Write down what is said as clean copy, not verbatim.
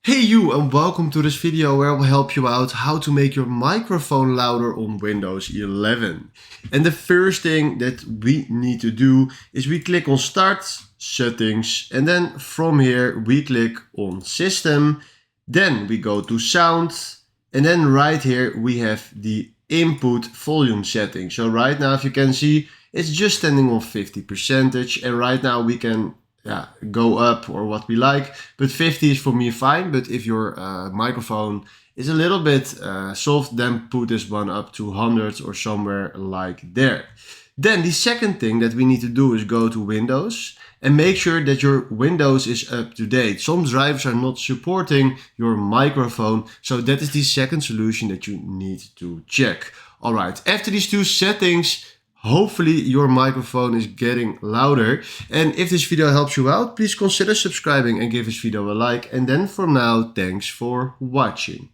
Hey you, and welcome to this video where I will help you out how to make your microphone louder on Windows 11. And the first thing that we need to do is we click on Start, Settings, and then from here we click on System. Then we go to Sound, and then right here we have the input volume setting. So right now, if you can see, it's just standing on 50%, and right now we can go up or what we like, but 50 is for me fine. But if your microphone is a little bit soft, then put this one up to 100 or somewhere like there. Then the second thing that we need to do is go to Windows and make sure that your Windows is up to date. Some drivers are not supporting your microphone, so that is the second solution that you need to check. All right, after these two settings, hopefully your microphone is getting louder. And if this video helps you out, please consider subscribing and give this video a like. And then for now, thanks for watching.